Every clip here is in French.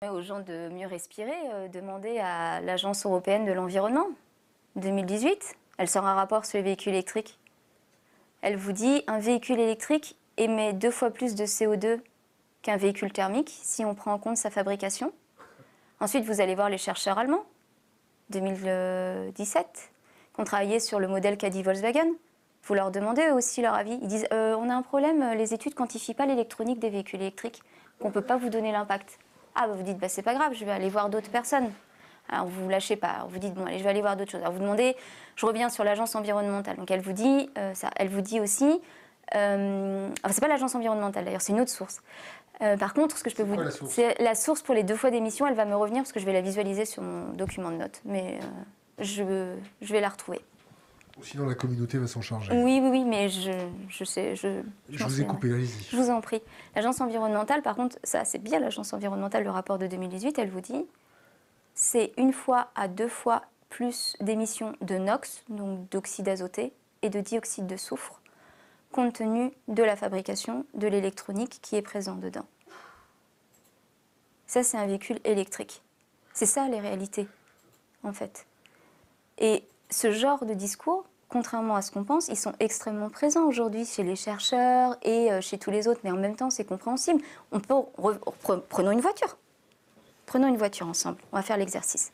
Aux gens de mieux respirer, demandez à l'Agence européenne de l'environnement, 2018, elle sort un rapport sur les véhicules électriques. Elle vous dit un véhicule électrique émet 2 fois plus de CO2 qu'un véhicule thermique si on prend en compte sa fabrication. Ensuite, vous allez voir les chercheurs allemands, 2017, qui ont travaillé sur le modèle qu'a dit Volkswagen. Vous leur demandez eux aussi leur avis. Ils disent on a un problème, les études ne quantifient pas l'électronique des véhicules électriques, qu'on ne peut pas vous donner l'impact. Ah, bah vous dites, bah, c'est pas grave, je vais aller voir d'autres personnes. Alors, vous ne lâchez pas. Alors, vous dites, bon, allez, je vais aller voir d'autres choses. Alors, vous demandez, je reviens sur l'agence environnementale. Donc, elle vous dit, elle vous dit aussi, enfin, c'est pas l'agence environnementale d'ailleurs, c'est une autre source. Par contre, ce que je peux vous dire, c'est la source pour les 2 fois d'émission, elle va me revenir parce que je vais la visualiser sur mon document de notes. Mais je vais la retrouver. Ou sinon, la communauté va s'en charger. Oui, mais je sais. Je vous ai coupé, allez-y. Je vous en prie. L'agence environnementale, par contre, ça, c'est bien l'agence environnementale, le rapport de 2018, elle vous dit, c'est 1 fois à 2 fois plus d'émissions de NOx, donc d'oxyde azoté, et de dioxyde de soufre, compte tenu de la fabrication de l'électronique qui est présent dedans. Ça, c'est un véhicule électrique. C'est ça, les réalités, en fait. Et ce genre de discours, contrairement à ce qu'on pense, ils sont extrêmement présents aujourd'hui chez les chercheurs et chez tous les autres, mais en même temps, c'est compréhensible. Prenons une voiture. Prenons une voiture ensemble. On va faire l'exercice.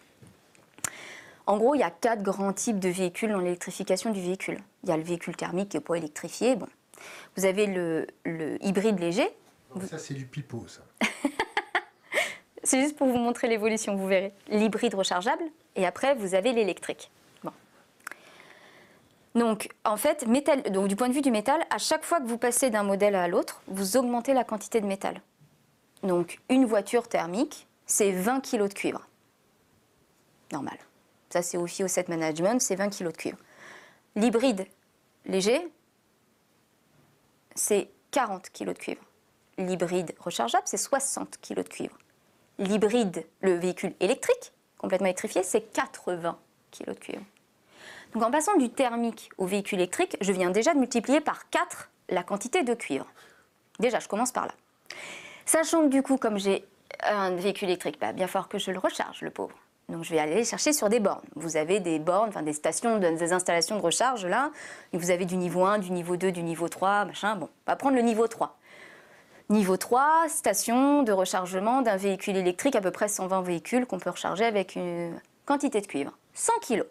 En gros, il y a 4 grands types de véhicules dans l'électrification du véhicule. Il y a le véhicule thermique qui n'est pas électrifié. Bon. Vous avez le hybride léger. Ça, c'est du pipeau, ça. C'est juste pour vous montrer l'évolution, vous verrez. L'hybride rechargeable, et après, vous avez l'électrique. Bon. Donc, en fait, donc, du point de vue du métal, à chaque fois que vous passez d'un modèle à l'autre, vous augmentez la quantité de métal. Donc, une voiture thermique, c'est 20 kg de cuivre. Normal. Ça, c'est au FI au set management, c'est 20 kg de cuivre. L'hybride léger, c'est 40 kg de cuivre. L'hybride rechargeable, c'est 60 kg de cuivre. L'hybride, le véhicule électrique, complètement électrifié, c'est 80 kg de cuivre. Donc en passant du thermique au véhicule électrique, je viens déjà de multiplier par 4 la quantité de cuivre. Déjà, je commence par là. Sachant que du coup, comme j'ai un véhicule électrique, bah, bien fort que je le recharge, le pauvre. Donc je vais aller chercher sur des bornes. Vous avez des bornes, enfin des stations, des installations de recharge là, et vous avez du niveau 1, du niveau 2, du niveau 3, machin. Bon, on va prendre le niveau 3. Niveau 3, station de rechargement d'un véhicule électrique, à peu près 120 véhicules qu'on peut recharger avec une quantité de cuivre. 100 kg.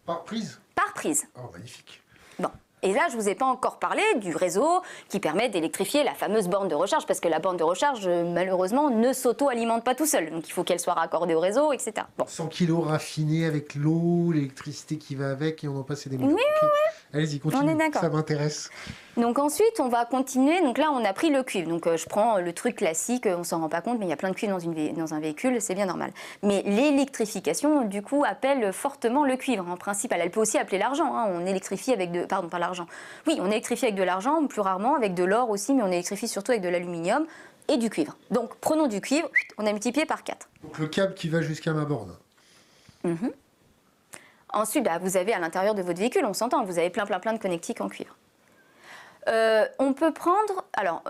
Par prise? Par prise. Oh, magnifique. Bon. Et là, je ne vous ai pas encore parlé du réseau qui permet d'électrifier la fameuse borne de recharge, parce que la borne de recharge, malheureusement, ne s'auto-alimente pas tout seul. Donc il faut qu'elle soit raccordée au réseau, etc. Bon. 100 kilos raffinés avec l'eau, l'électricité qui va avec, et on en passe des mots. Oui, okay. oui. Allez-y, continue, on est d'accord. Ça m'intéresse. Donc ensuite, on va continuer. Donc là, on a pris le cuivre. Donc je prends le truc classique, on ne s'en rend pas compte, mais il y a plein de cuivre dans un véhicule, c'est bien normal. Mais l'électrification, du coup, appelle fortement le cuivre. En principe, elle peut aussi appeler l'argent. Hein. On électrifie avec de... Pardon, pas l'argent. Oui, on électrifie avec de l'argent, plus rarement, avec de l'or aussi, mais on électrifie surtout avec de l'aluminium et du cuivre. Donc prenons du cuivre, on a multiplié par 4. Donc le câble qui va jusqu'à ma borne. Mmh. Ensuite, bah, vous avez à l'intérieur de votre véhicule, on s'entend, vous avez plein de connectiques en cuivre. On peut prendre, alors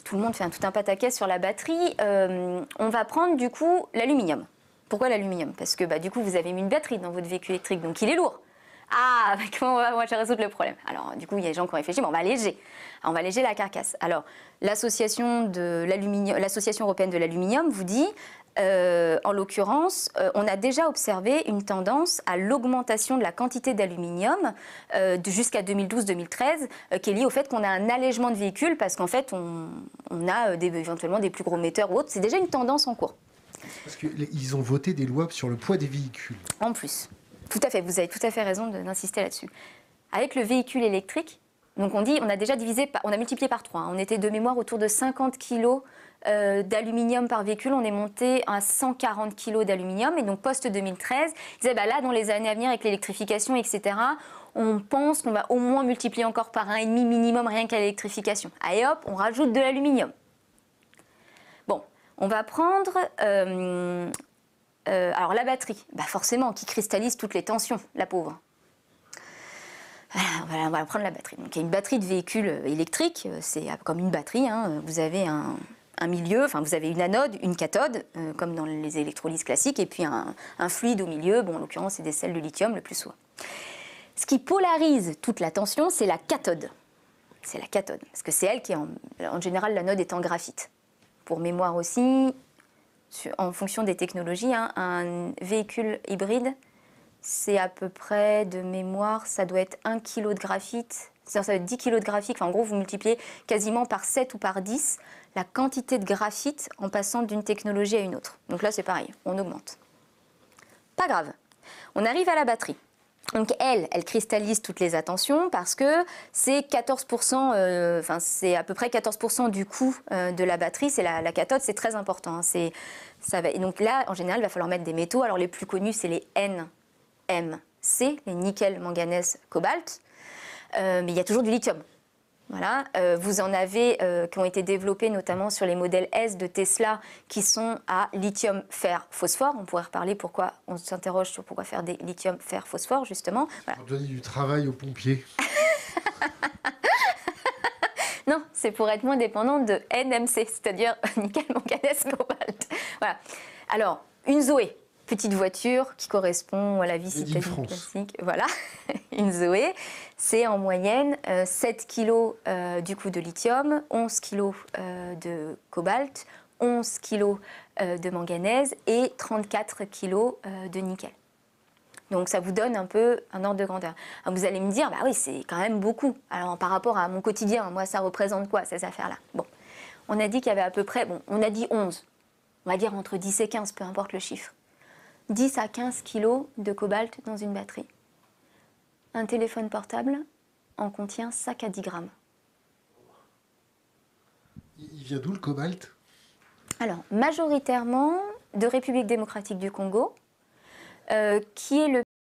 tout le monde fait tout un pataquès sur la batterie, on va prendre du coup l'aluminium. Pourquoi l'aluminium? Parce que bah, du coup vous avez mis une batterie dans votre véhicule électrique, donc il est lourd. Ah, comment on va résoudre le problème? Alors du coup il y a des gens qui ont réfléchi, bon, on va alléger. On va alléger la carcasse. Alors l'association européenne de l'aluminium vous dit, en l'occurrence, on a déjà observé une tendance à l'augmentation de la quantité d'aluminium jusqu'à 2012-2013, qui est liée au fait qu'on a un allègement de véhicules parce qu'en fait, on a éventuellement des plus gros moteurs ou autres. C'est déjà une tendance en cours. Parce qu'ils ont voté des lois sur le poids des véhicules. En plus, tout à fait, vous avez tout à fait raison d'insister là-dessus. Avec le véhicule électrique, donc on dit, on a déjà on a multiplié par 3. Hein. On était de mémoire autour de 50 kg d'aluminium par véhicule, on est monté à 140 kg d'aluminium, et donc post-2013, ils disaient, bah là, dans les années à venir, avec l'électrification, etc., on pense qu'on va au moins multiplier encore par 1,5 minimum rien qu'à l'électrification. Allez hop, on rajoute de l'aluminium. Bon, on va prendre, alors la batterie, bah forcément, qui cristallise toutes les tensions, la pauvre. On va prendre la batterie. Donc, il y a une batterie de véhicule électrique, c'est comme une batterie, hein. Vous avez un milieu, enfin vous avez une anode, une cathode, comme dans les électrolyses classiques, et puis un fluide au milieu, bon en l'occurrence c'est des sels de lithium le plus souvent. Ce qui polarise toute la tension, c'est la cathode. C'est la cathode, parce que c'est elle qui est en général l'anode est en graphite. Pour mémoire aussi, en fonction des technologies, hein, un véhicule hybride, c'est à peu près de mémoire, ça doit être 1 kg de graphite, ça doit être 10 kg de graphite, enfin, en gros vous multipliez quasiment par 7 ou par 10 la quantité de graphite en passant d'une technologie à une autre. Donc là c'est pareil, on augmente. Pas grave, on arrive à la batterie. Donc elle cristallise toutes les attentions parce que c'est 14%, c'est à peu près 14% du coût de la batterie, c'est la cathode, c'est très important. Hein, et donc là, en général, il va falloir mettre des métaux. Alors les plus connus, c'est les NMC, les nickel, manganèse, cobalt. Mais il y a toujours du lithium. Voilà. Vous en avez qui ont été développés notamment sur les modèles S de Tesla qui sont à lithium, fer, phosphore. On pourrait reparler pourquoi on s'interroge sur pourquoi faire des lithium, fer, phosphore justement. Voilà. Pour donner du travail aux pompiers. Non, c'est pour être moins dépendant de NMC, c'est-à-dire nickel, manganèse, cobalt. Voilà. Alors, une Zoé, petite voiture qui correspond à la vie citadine classique. Voilà, une Zoé, c'est en moyenne 7 kg du coup de lithium, 11 kg de cobalt, 11 kg de manganèse et 34 kg de nickel. Donc ça vous donne un peu un ordre de grandeur. Alors vous allez me dire, bah oui, c'est quand même beaucoup. Alors par rapport à mon quotidien, moi ça représente quoi ces affaires-là? Bon, on a dit qu'il y avait à peu près, bon, on a dit 11, on va dire entre 10 et 15, peu importe le chiffre. 10 à 15 kilos de cobalt dans une batterie. Un téléphone portable en contient 5 à 10 grammes. Il vient d'où le cobalt? Alors, majoritairement de République démocratique du Congo, qui est le